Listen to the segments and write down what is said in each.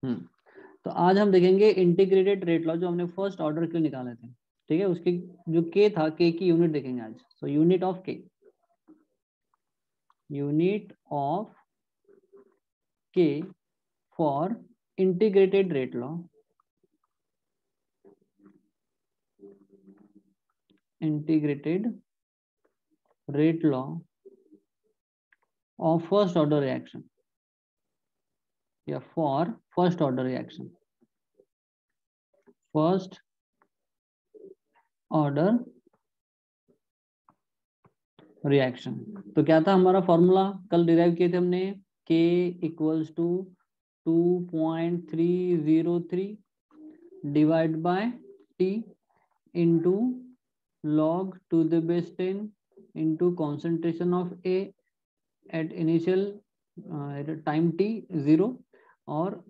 तो आज हम देखेंगे इंटीग्रेटेड रेट लॉ जो हमने फर्स्ट ऑर्डर के लिए निकाले थे, ठीक है। उसकी जो के था, के की यूनिट देखेंगे आज। So unit of K, unit of K for integrated rate law, integrated rate law of first order reaction या for first order reaction, first order reaction. तो क्या था हमारा फॉर्मूला, कल डिराइव किए थे हमने, K equals to 2.303 divide by t into log to the base 10 into concentration of A at initial at a time t 0 और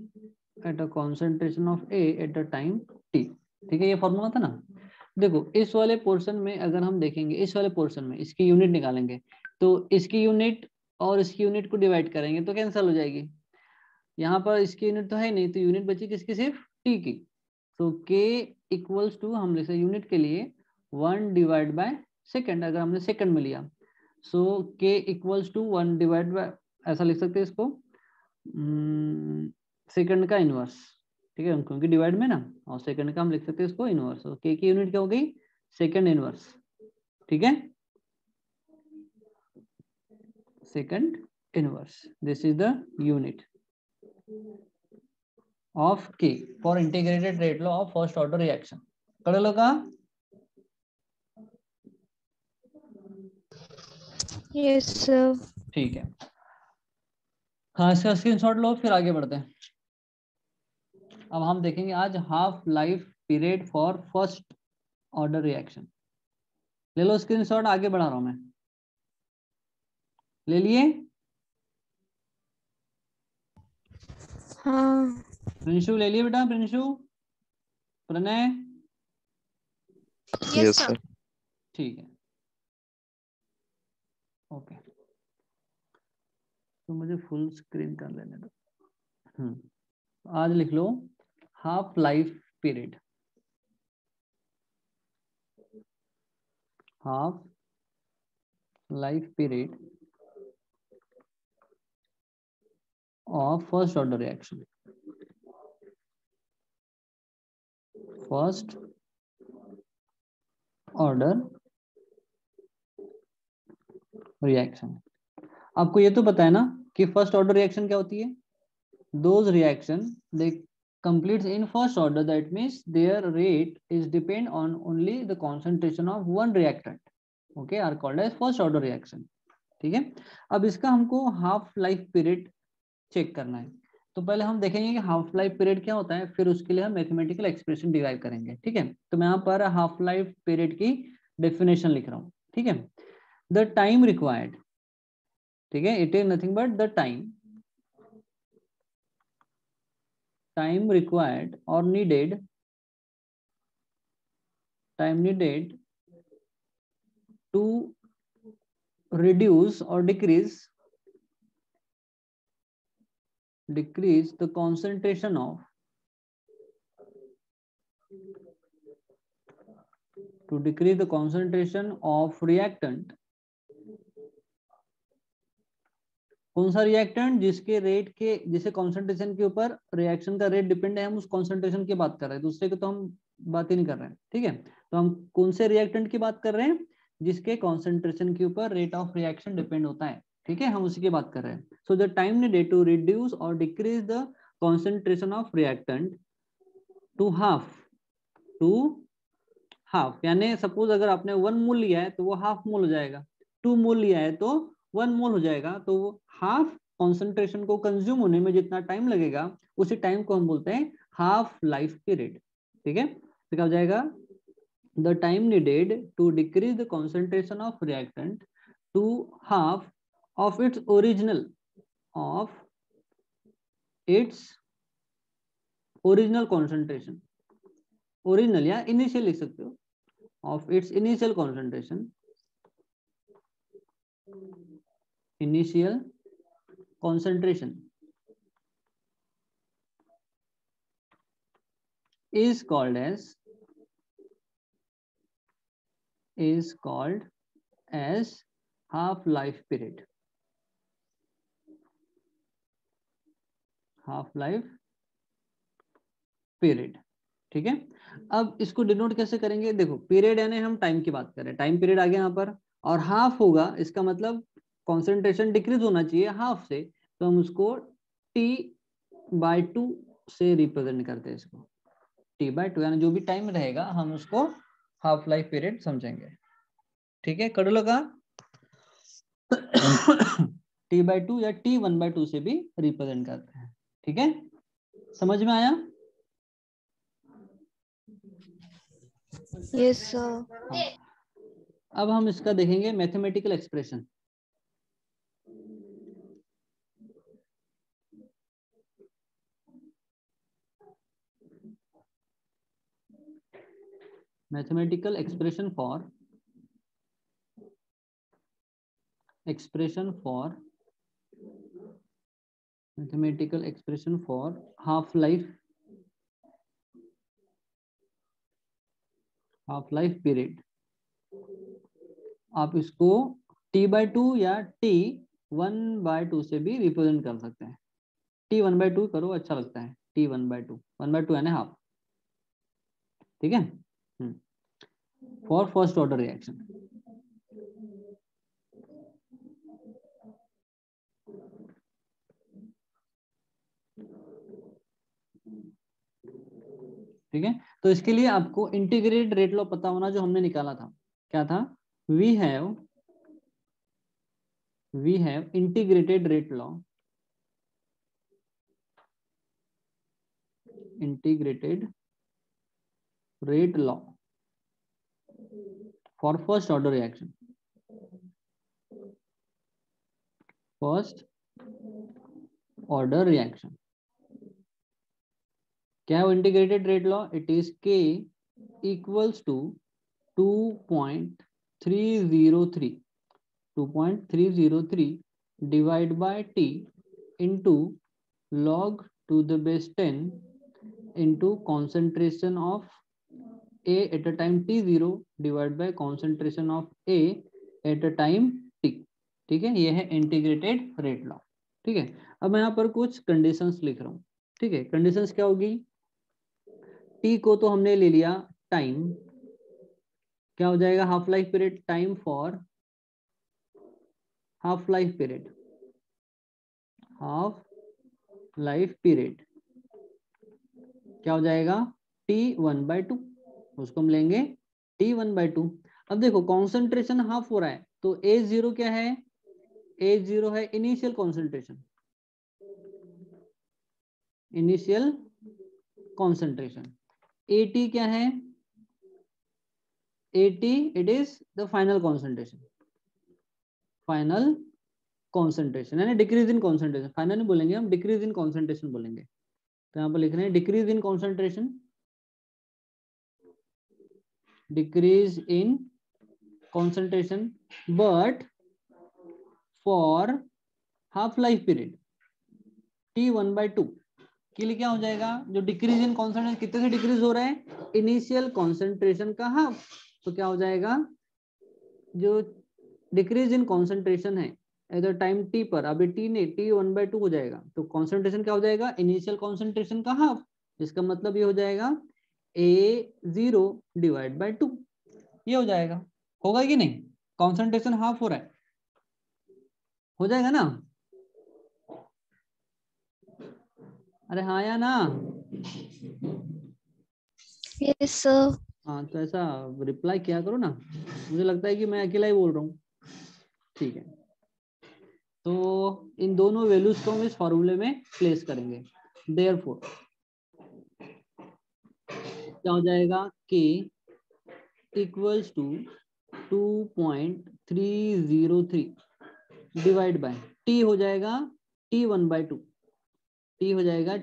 at a concentration of A at a time t। ठीक है, ये formula था ना। देखो इस वाले portion में अगर हम देखेंगे, इस वाले पोर्शन में इसकी यूनिट निकालेंगे तो इसकी यूनिट और इसकी यूनिट को डिवाइड करेंगे तो कैंसिल हो जाएगी। यहाँ पर इसकी यूनिट तो है नहीं, तो यूनिट बची किसकी, सिर्फ टी की। तो के इक्वल्स टू हम लिख सकते यूनिट के लिए 1 डिवाइड बाय सेकेंड, अगर हमने सेकंड में लिया। सो के इक्वल्स टू 1 डिवाइड बाय, ऐसा लिख सकते हैं इसको, सेकंड का इनवर्स, ठीक है, क्योंकि डिवाइड में ना, और सेकंड का हम लिख सकते हैं इसको इनवर्स। तो के की यूनिट क्या हो गई, सेकंड इनवर्स, ठीक है, second inverse. This is the unit of K for integrated rate law of first order reaction. कळलं का? Yes sir. ठीक है, हाँ इसका स्क्रीनशॉट लो, फिर आगे बढ़ते हैं। अब हम देखेंगे आज half life period for first order reaction. ले लो स्क्रीनशॉट, आगे बढ़ा रहा हूं मैं, ले लिए? हाँ प्रिंशु ले लिए बेटा, प्रिंशु, प्रणय? Yes sir. ठीक है, ओके, तो मुझे फुल स्क्रीन कर लेने दो। आज लिख लो half life period, half life period of first order reaction, first order reaction। आपको ये तो पता है ना कि फर्स्ट ऑर्डर रिएक्शन क्या होती है, those reaction they completes in first order, that means their rate is depend on only the concentration of one reactant, okay, are called as first order reaction। ठीक है, अब इसका हमको हाफ लाइफ पीरियड चेक करना है। तो पहले हम देखेंगे कि हाफ लाइफ पीरियड क्या होता है, फिर उसके लिए हम मैथमेटिकल एक्सप्रेशन डिराइव करेंगे। ठीक है, तो मैं यहाँ पर हाफ लाइफ पीरियड की डेफिनेशन लिख रहा हूँ। ठीक है, द टाइम रिक्वायर्ड, ठीक है, it is nothing but the time required or needed, time needed to reduce or decrease the concentration of, to decrease the concentration of reactant। कौन सा रिएक्टेंट, जिसके रेट के, जिसे कॉन्सेंट्रेशन के ऊपर रिएक्शन का रेट डिपेंड है, हम उस कॉन्सेंट्रेशन की बात कर रहे हैं, दूसरे को तो हम बात ही नहीं कर रहे हैं। ठीक है, तो हम कौन से रिएक्टेंट की बात कर रहे हैं, जिसके कॉन्सेंट्रेशन के ऊपर रेट ऑफ रिएक्शन डिपेंड होता है। ठीक है, हम उसी की बात कर रहे हैं। So the time needed to reduce or decrease the concentration of reactant to half, यानी सपोज अगर आपने 1 मोल लिया है तो वो हाफ मोल हो जाएगा, 2 मोल लिया है तो 1 मोल हो जाएगा। तो वो हाफ कॉन्सेंट्रेशन को कंज्यूम होने में जितना टाइम लगेगा, उसी टाइम को हम बोलते हैं हाफ लाइफ पीरियड। ठीक है, तो क्या हो जाएगा, the time needed to decrease the concentration of reactant to half of its original concentration, original या इनिशियल लिख सकते हो, of its initial concentration, initial concentration is called as half life period. Half life period, ठीक है। अब इसको denote कैसे करेंगे, देखो पीरियड यानी हम टाइम की बात कर रहे हैं, टाइम पीरियड आ गया यहाँ पर, और हाफ होगा, इसका मतलब कॉन्सेंट्रेशन डिक्रीज होना चाहिए हाफ से, तो हम उसको T/2 से रिप्रेजेंट करते हैं इसको, T/2 यानी जो भी टाइम रहेगा हम उसको हाफ लाइफ पीरियड समझेंगे, ठीक है। कर लगा T/2 या T1/2 से भी रिप्रेजेंट करते हैं, ठीक है, समझ में आया? Yes, sir. अब हम इसका देखेंगे mathematical expression. Mathematical expression for mathematical expression for half life period. आप इसको T/2 या T1/2 से भी रिप्रेजेंट कर सकते हैं। T1/2 करो, अच्छा लगता है, T1/2, 1/2 यानी हाफ, ठीक है। फॉर फर्स्ट ऑर्डर रिएक्शन, ठीक है। तो इसके लिए आपको इंटीग्रेटेड रेट लॉ पता होना, जो हमने निकाला था, क्या था, we have integrated rate law, for first order reaction, क्या है वो integrated rate law, it is K equals to 2.303 divide by T into log to the base 10 into concentration of A at a time T0 divided by concentration of A at a time T, ठीक है। ये है integrated rate law, ठीक है। अब मैं यहाँ पर कुछ कंडीशंस लिख रहा हूँ, ठीक है। कंडीशंस क्या होगी, T को तो हमने ले लिया टाइम, क्या हो जाएगा, half life period, time for half life period, क्या हो जाएगा, T1/2, उसको हम लेंगे T1/2। अब देखो कॉन्सेंट्रेशन हाफ हो रहा है, तो A0 क्या है, A0 है इनिशियल कॉन्सेंट्रेशन, AT क्या है, AT it is the final concentration यानी डिक्रीज इन कॉन्सेंट्रेशन, फाइनल नहीं बोलेंगे हम, डिक्रीज इन कॉन्सेंट्रेशन बोलेंगे। तो यहाँ पर लिख रहे हैं decrease in concentration but for half life period T1/2 के लिए क्या हो जाएगा, जो डिक्रीज इन कॉन्सेंट्रेशन कितने से डिक्रीज हो रहा है, इनिशियल कॉन्सेंट्रेशन का हाफ, तो क्या हो जाएगा, जो डिक्रीज इन कॉन्सेंट्रेशन है एट टाइम T पर, अभी T ने T1/2 हो जाएगा, तो कॉन्सेंट्रेशन क्या हो जाएगा, इनिशियल कॉन्सेंट्रेशन का हाफ, इसका मतलब ये हो जाएगा A0 डिवाइड बाय 2, ये हो जाएगा, होगा कि नहीं, कॉन्सेंट्रेशन हाफ हो रहा है, हो जाएगा ना, अरे हाँ या ना, Yes, sir. हाँ तो ऐसा रिप्लाई किया करो ना, मुझे लगता है कि मैं अकेला ही बोल रहा हूँ, ठीक है। तो इन दोनों वैल्यूज को हम इस फॉर्मूले में प्लेस करेंगे, देयरफॉर क्या हो जाएगा, K equals to 2.303 divide by T हो जाएगा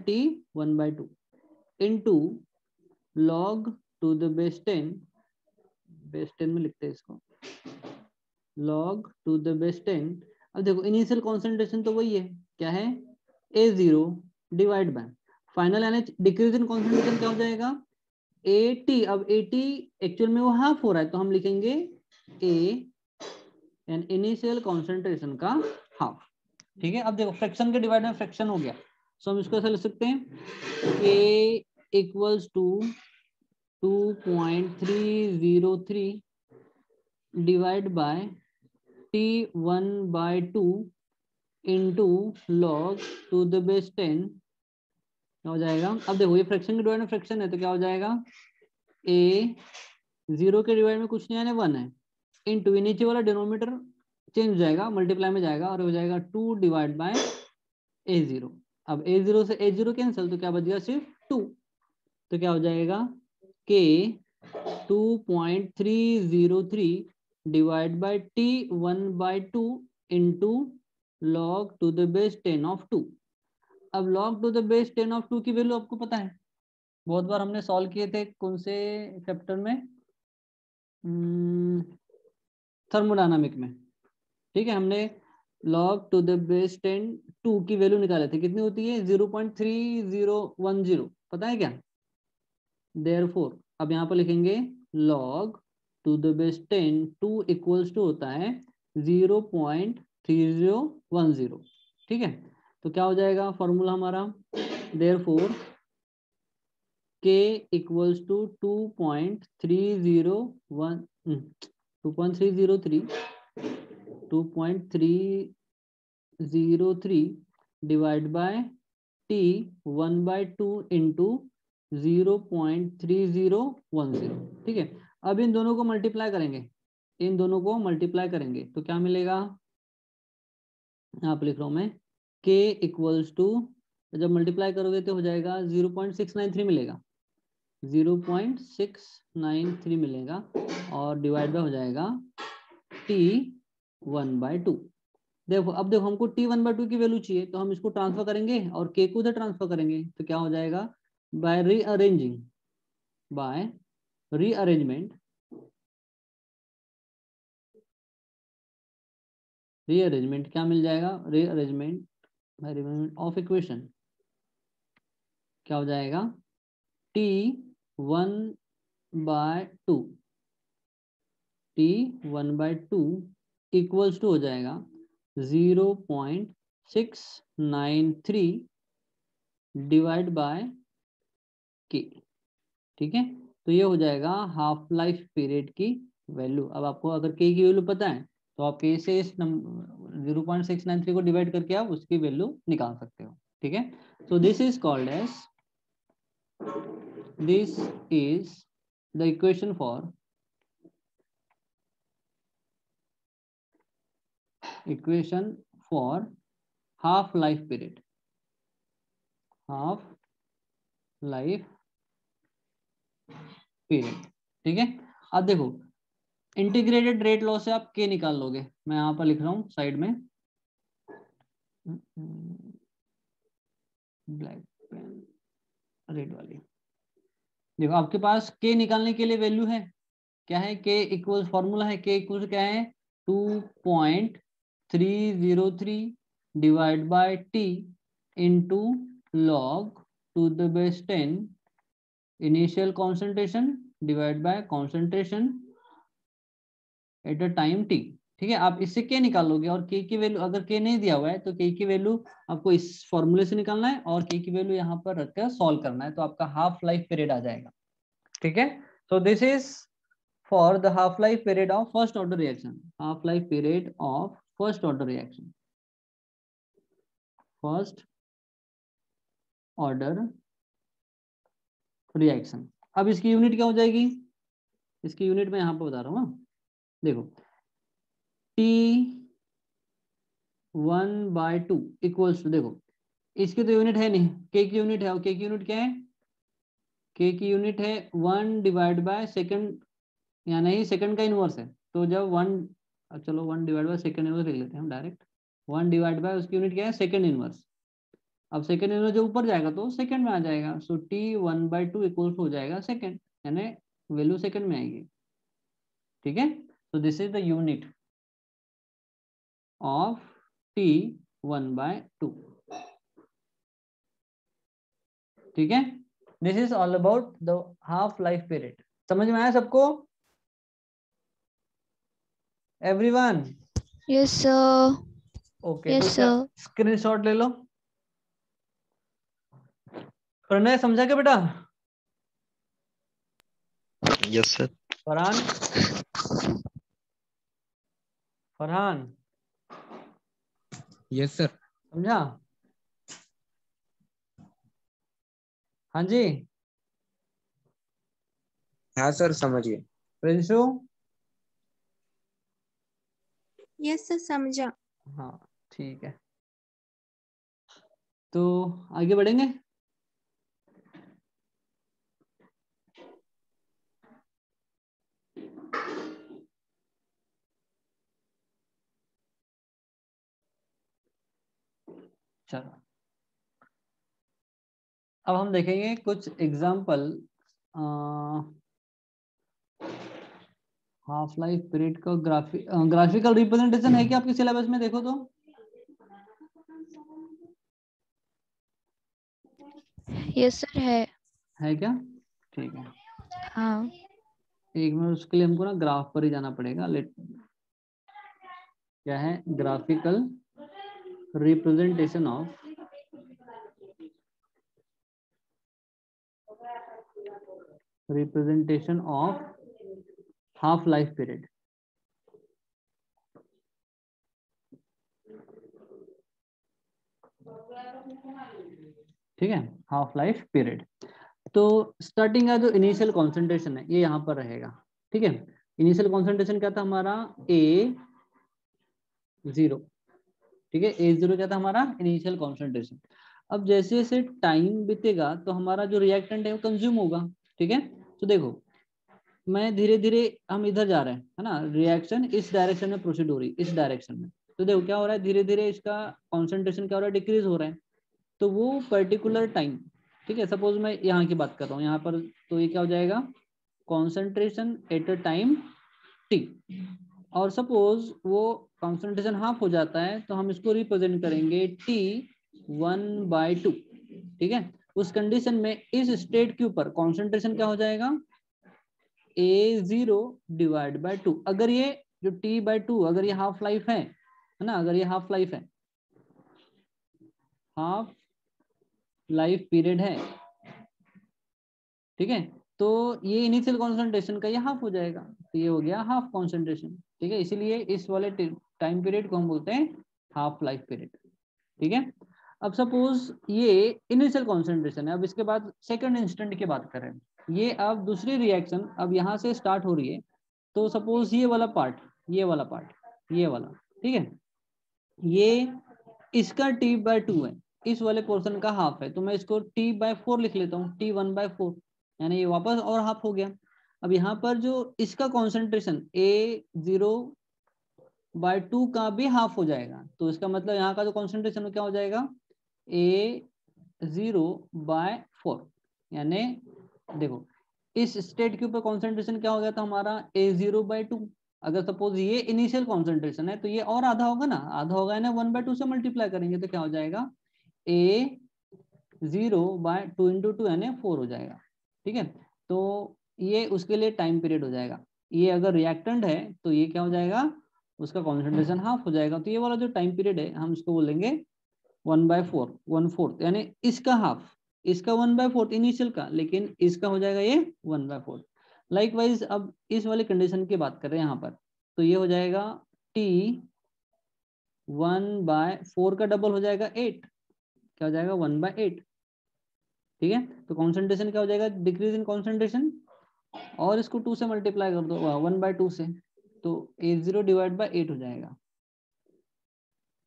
T1/2, into log to the base 10 में लिखते हैं इसको, log टू द बेस 10। अब देखो इनिशियल कॉन्सेंट्रेशन तो वही है, क्या है, A0 डिवाइड बाय फाइनल यानी डिक्रीज इन कॉन्सेंट्रेशन क्या हो जाएगा, 80, अब 80 एक्चुअल में वो हाफ हो रहा है, तो हम लिखेंगे ए एंड इनिशियल कॉन्सेंट्रेशन का हाफ। ठीक है, अब देखो फ्रैक्शन के डिवाइड में फ्रैक्शन हो गया, सो हम इसको ऐसा लिख सकते हैं K equals to 2.303 divide by T1/2 into log to the base 10। क्या हो जाएगा, अब देखो ये फ्रैक्शन के डिवाइड में फ्रैक्शन है, तो क्या हो जाएगा ए 0 के डिवाइड में कुछ नहीं आने 1 है, इंटू नीचे वाला डिनोमिनेटर चेंज हो जाएगा, मल्टीप्लाई में जाएगा और हो जाएगा 2 डिवाइड बाय A0। अब A0 से A0 कैंसिल, तो क्या बच गया सिर्फ 2, तो क्या हो जाएगा K 2.303 divide by T1/2 into log to the base 10 of 2। अब log to the base 10 of 2 की वैल्यू आपको पता है, बहुत बार हमने सॉल्व किए थे, कौन से चैप्टर में, थर्मोडायनामिक में। ठीक है, हमने log टू द बेस 10 2 की वैल्यू निकाले थे, कितनी होती है 0.3010, पता है क्या। देयरफॉर अब यहाँ पर लिखेंगे log to the base 10 2 equals to होता है 0.3010। ठीक है, तो क्या हो जाएगा फॉर्मूला हमारा, therefore k equals to 2.303 divide by T1/2 into 0.3010। ठीक है, अब इन दोनों को मल्टीप्लाई करेंगे, इन दोनों को मल्टीप्लाई करेंगे तो क्या मिलेगा, यहाँ पर लिख रहा हूँ मैं, k इक्वल्स टू, जब मल्टीप्लाई करोगे तो हो जाएगा 0.693 मिलेगा, 0.693 मिलेगा और डिवाइड बाय हो जाएगा T1/2। देखो अब देखो हमको T1/2 की वैल्यू चाहिए, तो हम इसको ट्रांसफर करेंगे और k को उधर ट्रांसफर करेंगे, तो क्या हो जाएगा बाय रीअरेंजमेंट क्या मिल जाएगा, रीअरेंजमेंट ऑफ इक्वेशन, क्या हो जाएगा T1/2 इक्वल्स टू हो जाएगा 0.693 डिवाइड बाय के। ठीक है, तो ये हो जाएगा हाफ लाइफ पीरियड की वैल्यू। अब आपको अगर के की वैल्यू पता है तो आप के से इस 0.693 को डिवाइड करके आप उसकी वैल्यू निकाल सकते हो। ठीक है, so this is the equation for half life period, ठीक है, अब देखो इंटीग्रेटेड रेट लॉ से आप के निकाल लोगे, मैं यहाँ पर लिख रहा हूँ साइड में, ब्लैक पेन रेड वाली। देखो आपके पास के निकालने के लिए वैल्यू है, क्या है, के इक्वल फॉर्मूला है, के इक्वल क्या है 2.303 divide by t into log to the base 10 initial concentration divide by concentration at a time T. ठीक है, आप इससे के निकालोगे और के की वैल्यू, अगर के नहीं दिया हुआ है तो के की वैल्यू आपको इस फॉर्मूले से निकालना है और के की वैल्यू यहाँ पर रखकर सॉल्व करना है, तो आपका हाफ लाइफ पीरियड आ जाएगा। ठीक है, so this is for the half life period of first order reaction, half life period of first order reaction, first order reaction। अब इसकी यूनिट क्या हो जाएगी, इसकी यूनिट मैं यहाँ पर बता रहा हूँ, देखो T1/2 इक्वल्स टू, देखो इसकी तो यूनिट है नहीं, के की यूनिट है, और के की यूनिट क्या है, के की यूनिट है 1 डिवाइड बाय सेकंड, या नहीं सेकंड का इनवर्स है, तो जब 1, चलो 1 डिवाइड बाय सेकंड इनवर्स लिख लेते हैं हम डायरेक्ट, 1 डिवाइड बाय उसकी यूनिट क्या है सेकंड इनवर्स। अब सेकंड इनवर्स जो ऊपर जाएगा तो सेकंड में आ जाएगा, सो T1/2 इक्वल्स हो जाएगा सेकंड, यानी वैल्यू सेकंड में आएगी। ठीक है, so this is the unit of T1/2। ठीक है, this is all about the half life period. समझ में आया सबको? एवरीवन? Yes, sir. ओके, तो Yes, इसका sir. स्क्रीनशॉट ले लो। प्रणय समझा क्या बेटा? Yes sir. Farhan? Farhan yes sir. समझा? हाँ जी। हाँ सर, समझिए। प्रिंशु? यस सर, समझा। हाँ ठीक है, तो आगे बढ़ेंगे। चलो अब हम देखेंगे कुछ एग्जाम्पल हाफ लाइफ पीरियड का ग्राफिकल रिप्रेजेंटेशन है क्या आपके सिलेबस में? देखो तो Yes, sir. है क्या? ठीक है, हाँ. एक मिनट, उसके लिए हमको ना ग्राफ पर ही जाना पड़ेगा। लेट क्या है? Graphical representation of half life period. ठीक है, हाफ लाइफ पीरियड। तो स्टार्टिंग का जो इनिशियल कॉन्सेंट्रेशन है ये यहाँ पर रहेगा। ठीक है, इनिशियल कॉन्सेंट्रेशन क्या था हमारा? A0। ठीक है, A0 क्या था हमारा? Initial concentration. अब जैसे जैसे टाइम बीतेगा तो हमारा जो रिएक्टेंट है वो कंज्यूम होगा। ठीक है, तो देखो मैं धीरे धीरे हम इधर जा रहे हैं, है ना, रिएक्शन इस डायरेक्शन में प्रोसीड हो रही, इस डायरेक्शन में। तो देखो क्या हो रहा है, धीरे धीरे इसका कॉन्सेंट्रेशन क्या हो रहा है? डिक्रीज हो रहा है। तो वो पर्टिकुलर टाइम, ठीक है, सपोज मैं यहाँ की बात कर रहा हूँ यहाँ पर, तो ये क्या हो जाएगा? Concentration at a time t। और सपोज वो कॉन्सेंट्रेशन हाफ हो जाता है तो हम इसको रिप्रेजेंट करेंगे T1/2। ठीक है, उस कंडीशन में इस स्टेट के ऊपर कॉन्सेंट्रेशन क्या हो जाएगा? A0/2। अगर ये जो T/2 अगर ये हाफ लाइफ है ना, अगर ये हाफ लाइफ है, हाफ लाइफ पीरियड है, ठीक है, तो ये इनिशियल कॉन्सेंट्रेशन का ये हाफ हो जाएगा, तो ये हो गया हाफ कॉन्सेंट्रेशन। ठीक है, इसीलिए इस वाले टाइम पीरियड को हम बोलते हैं हाफ लाइफ पीरियड। ठीक है, अब सपोज ये इनिशियल कॉन्सेंट्रेशन है, अब इसके बाद सेकंड इंस्टेंट की बात करें, ये अब दूसरी रिएक्शन अब यहाँ से स्टार्ट हो रही है। तो सपोज ये वाला पार्ट, ये वाला पार्ट, ये वाला, ठीक है, ये इसका T/2 है, इस वाले पोर्शन का हाफ है, तो मैं इसको T/4 लिख लेता हूँ, T1/4, यानी ये वापस और हाफ हो गया। अब यहाँ पर जो इसका कॉन्सेंट्रेशन A0/2 का भी हाफ हो जाएगा, तो इसका मतलब यहाँ का जो कॉन्सेंट्रेशन क्या हो जाएगा? A0/4। यानी देखो इस स्टेट के ऊपर कॉन्सेंट्रेशन क्या हो गया था हमारा? A0/2। अगर सपोज ये इनिशियल कॉन्सेंट्रेशन है तो ये और आधा होगा ना, आधा होगा ना, 1/2 से मल्टीप्लाई करेंगे तो क्या हो जाएगा? A0/2 × 2 यानी 4 हो जाएगा। ठीक है, तो ये उसके लिए टाइम पीरियड हो जाएगा। ये अगर रिएक्टेंट है तो ये क्या हो जाएगा? उसका कॉन्सेंट्रेशन हाफ हो जाएगा। तो ये वाला जो टाइम पीरियड है हम इसको बोलेंगे 1/4, 1/4 यानी इसका हाफ, इसका 1/4 इनिशियल का, लेकिन इसका हो जाएगा ये 1/4। लाइकवाइज अब इस वाले कंडीशन की बात कर रहे हैं यहाँ पर, तो ये हो जाएगा T1/4 का डबल हो जाएगा 8, क्या हो जाएगा? 1/8। ठीक है, तो कॉन्सेंट्रेशन क्या हो जाएगा? डिक्रीज इन कॉन्सेंट्रेशन, और इसको 2 से मल्टीप्लाई कर दो 1/2 से, तो A0/8 हो जाएगा,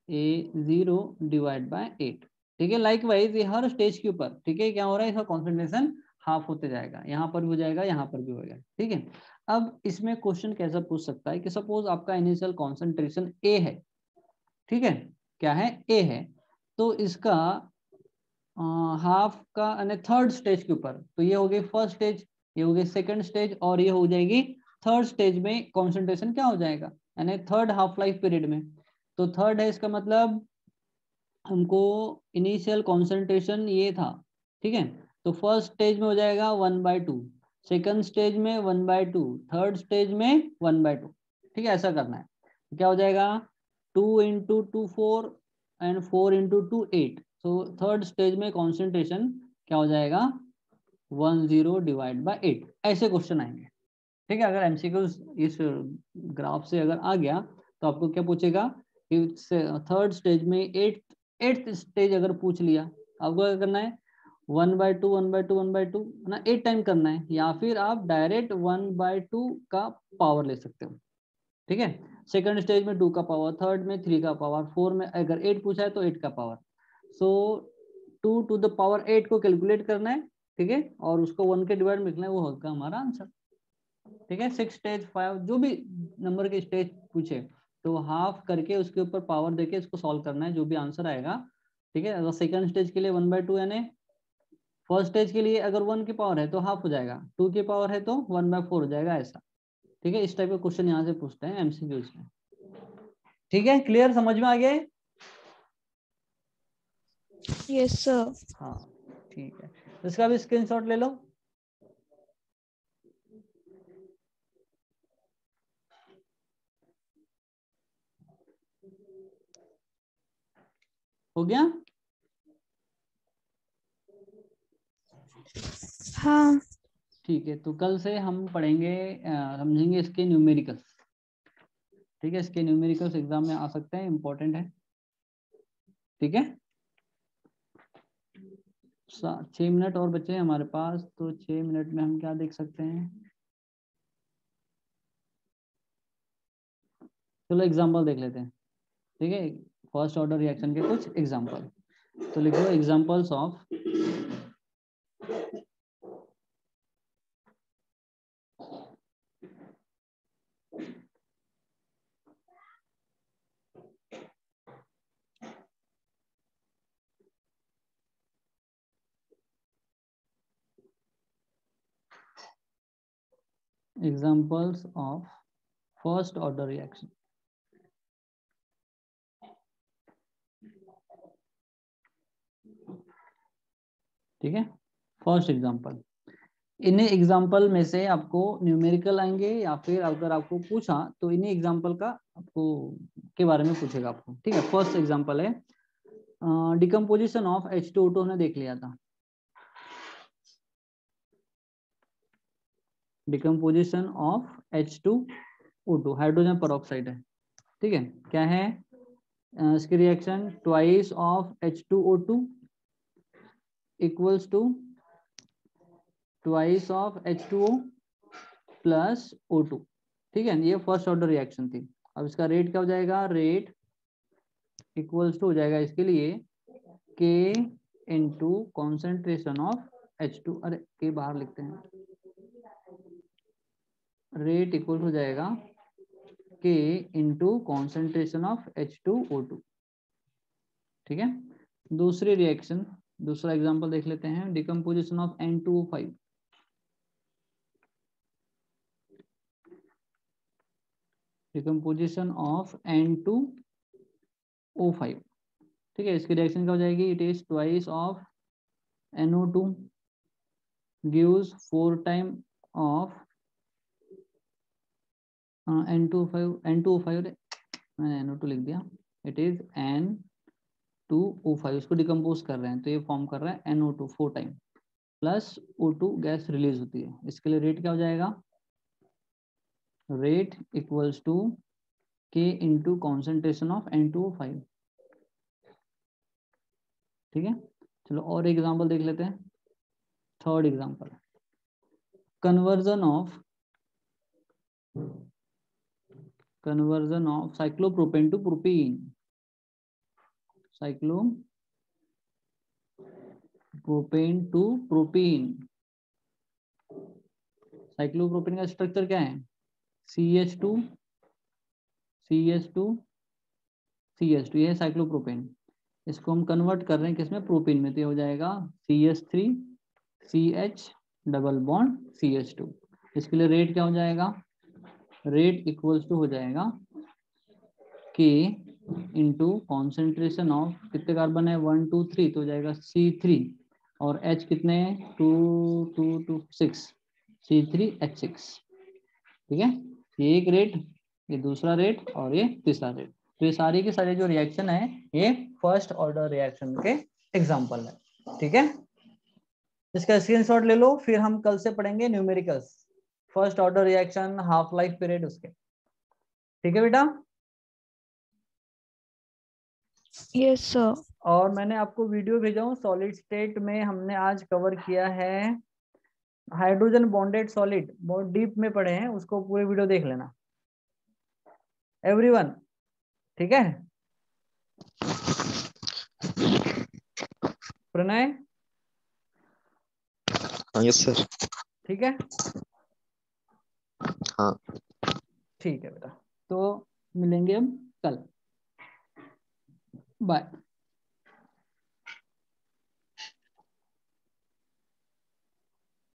A0/8। ठीक है, लाइकवाइज ये हर स्टेज के ऊपर, ठीक है, क्या हो रहा है? इसका कॉन्सेंट्रेशन हाफ होते जाएगा, यहाँ पर भी हो जाएगा, यहाँ पर भी हो जाएगा। ठीक है, अब इसमें क्वेश्चन कैसा पूछ सकता है कि सपोज आपका इनिशियल कॉन्सेंट्रेशन A है, ठीक है, क्या है? A है, तो इसका हाफ का यानी थर्ड स्टेज के ऊपर, तो ये हो गई फर्स्ट स्टेज, ये हो गई सेकंड स्टेज, और ये हो जाएगी थर्ड स्टेज में कॉन्सेंट्रेशन क्या हो जाएगा? यानी थर्ड हाफ लाइफ पीरियड में। तो थर्ड है, इसका मतलब हमको इनिशियल कॉन्सेंट्रेशन ये था, ठीक है, तो फर्स्ट स्टेज में हो जाएगा 1/2, सेकंड स्टेज में 1/2, थर्ड स्टेज में 1/2। ठीक है, ऐसा करना है। तो क्या हो जाएगा 2 × 2 4 एंड 4 × 2 8। तो थर्ड स्टेज में कॉन्सेंट्रेशन क्या हो जाएगा 10/8। ऐसे क्वेश्चन आएंगे। ठीक है, अगर एमसीक्यू इस ग्राफ से अगर आ गया तो आपको क्या पूछेगा कि थर्ड स्टेज में एट्थ स्टेज अगर पूछ लिया, आपको क्या करना है 1/2 1/2 1/2 ना 8 टाइम करना है, या फिर आप डायरेक्ट 1/2 का पावर ले सकते हो। ठीक है, सेकंड स्टेज में 2 का पावर, थर्ड में 3 का पावर, 4 में अगर 8 पूछा है तो 8 का power. So 2 to the power 8 को कैलकुलेट करना है। ठीक है, और उसको 1 के डिवाइड में लिखना है, वो होगा हमारा आंसर। ठीक है, 6 स्टेज 5 जो भी नंबर के स्टेज पूछे तो हाफ करके उसके ऊपर पावर देके इसको सॉल्व करना है, जो भी आंसर आएगा। ठीक है, अगर सेकंड स्टेज के लिए 1/2 यानी फर्स्ट स्टेज के लिए अगर 1 की पावर है तो हाफ हो जाएगा, 2 की पावर है तो 1/4 हो जाएगा, ऐसा। ठीक है, इस टाइप का क्वेश्चन यहाँ से पूछते हैं एमसीक्यूज में। ठीक है, क्लियर, समझ में आ गया? Yes sir. हाँ ठीक है, इसका भी स्क्रीनशॉट ले लो। हो गया? हाँ। ठीक है, तो कल से हम पढ़ेंगे समझेंगे इसके न्यूमेरिकल्स। ठीक है, इसके न्यूमेरिकल्स एग्जाम में आ सकते हैं, इंपॉर्टेंट है। ठीक है, 6 मिनट और बचे हैं हमारे पास, तो 6 मिनट में हम क्या देख सकते हैं? चलो एग्जाम्पल देख लेते हैं। ठीक है, फर्स्ट ऑर्डर रिएक्शन के कुछ एग्जाम्पल, तो लिखो examples of first order reaction. ठीक है, फर्स्ट एग्जाम्पल। इन्हीं एग्जाम्पल में से आपको न्यूमेरिकल आएंगे, या फिर अगर आपको पूछा तो इन्हीं एग्जाम्पल का आपको के बारे में पूछेगा आपको। ठीक है, फर्स्ट एग्जाम्पल है डिकम्पोजिशन ऑफ H2O2 हमने देख लिया था। Decomposition of H2O2 hydrogen peroxide है। ठीक है, क्या है इसकी reaction twice of H2O2 equals to twice of H2O plus O2। ठीक है, ये फर्स्ट ऑर्डर रिएक्शन थी। अब इसका रेट क्या हो जाएगा, रेट इक्वल्स टू हो जाएगा इसके लिए K into concentration of H2, अरे के बाहर लिखते हैं, रेट इक्वल हो जाएगा K into concentration of H2O2। ठीक है, दूसरी रिएक्शन, दूसरा एग्जांपल देख लेते हैं, decomposition of N2O5। Decomposition of N2O5। ठीक है, इसकी रिएक्शन क्या हो जाएगी, it is twice of NO2 gives 4 time of N2O5, मैंने NO2 लिख दिया, इट इज N2O5, इसको डिकम्पोज कर रहे हैं तो ये फॉर्म कर रहा है NO2 4 time plus O2 gas release होती है। इसके लिए रेट क्या हो जाएगा, rate equals to K into concentration of N2O5। ठीक है, चलो और एग्जांपल देख लेते हैं। Third example, conversion of cyclopropane to propene. Cyclopropane to propene. Cyclopropane का स्ट्रक्चर क्या है, CH2 CH2 ये है साइक्लोप्रोपेन। इसको हम कन्वर्ट कर रहे हैं किसमें, प्रोपीन में, तो ये हो जाएगा CH3 CH double bond CH2। इसके लिए रेट क्या हो जाएगा, रेट इक्वल्स टू हो जाएगा K इंटू कॉन्सेंट्रेशन ऑफ, कितने कार्बन है 1 2 3, तो हो जाएगा C3 और H कितने हैं 2 2 2 6 C3H6। ठीक है, ये एक रेट, ये दूसरा रेट और ये तीसरा रेट। तो ये सारी के सारे जो रिएक्शन है ये फर्स्ट ऑर्डर रिएक्शन के एग्जांपल है। ठीक है, इसका स्क्रीनशॉट ले लो, फिर हम कल से पढ़ेंगे numericals, first order reaction, half life period उसके। ठीक है बेटा। Yes, sir. और मैंने आपको वीडियो भेजा हूँ, सॉलिड स्टेट में हमने आज कवर किया है हाइड्रोजन बॉन्डेड सॉलिड, बहुत डीप में पढ़े हैं, उसको पूरे वीडियो देख लेना एवरीवन। ठीक है, प्रणय। Yes sir. ठीक है, हाँ। ठीक है बेटा, तो मिलेंगे हम कल, बाय।